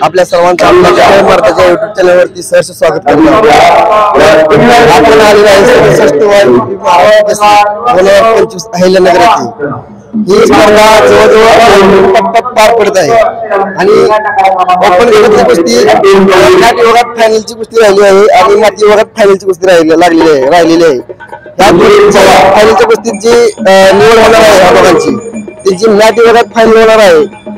आपल्या सर्वांचं आपल्या जय महाराष्ट्राच्या युट्यूब चॅनलवरती सहर्ष स्वागत करतो। आपण आलेलो आहे 67 2025 अहिल्यानगर येथे। ही स्पर्धा जवळजवळ टप्प्यात पार पडत आहे आणि ओपन गटातली कुस्ती नाट विभागात फायनलची कुस्ती राहिली आहे आणि माती विभागात फायनलची कुस्ती राहिलेली आहे। या फायनलच्या कुस्तीत जी निवड होणार आहे या दोघांची त्यांची नाट विभागात फायनल होणार आहे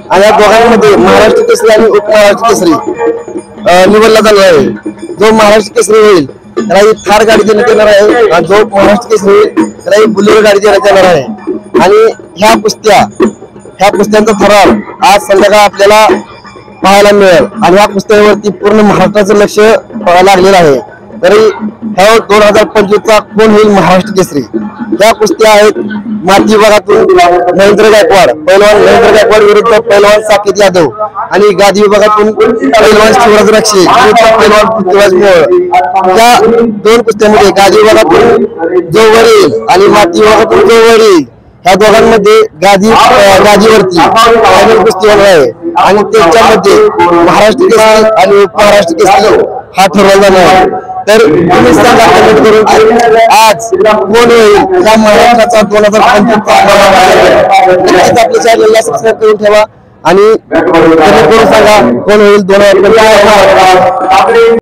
आणि या दोघांमध्ये महाराष्ट्र केसरी आणि उपमहाराष्ट्र केसरी निवडला जाणार आहे। जो महाराष्ट्र केसरी होईल त्याला ही थार गाडी देण्यात येणार आहे आणि जो महाराष्ट्र केसरी होईल त्याला ही बुलेरो गाडी देण्यात येणार आहे। आणि ह्या कुस्त्यांचा थरार आज संध्याकाळी आपल्याला पाहायला मिळेल आणि ह्या कुस्त्यांवरती पूर्ण महाराष्ट्राचं लक्ष लागलेलं आहे। तरी ह्या 2025 चा कोण होईल महाराष्ट्र केसरी ह्या कुस्त्या आहेत माती विभागातून महेंद्र गायकवाड पैलवान महेंद्र गायकवाड विरुद्ध पैलवान साकेत यादव आणि गादी विभागातून पैलवान शिवराज रक्षे पैलवान पृथ्वीराज मोळ। या दोन कुस्त्यांमध्ये गादी विभागातून जो वर येईल आणि माती विभागातून जो वर येईल ह्या दोघांमध्ये गादीवरती फायनल कुस्ती होणार आहे आणि त्याच्यामध्ये महाराष्ट्र केसरी आणि उपमहाराष्ट्र केसरी हा ठरवला जाणार आहे। तर तुम्ही सांगा कमेंट करून आज कोण होईल या महाराष्ट्राचा 2025 नक्कीच आपल्या चॅनलला सबस्क्राईब करून ठेवा आणि कमेंट करून सांगा कोण होईल 2025।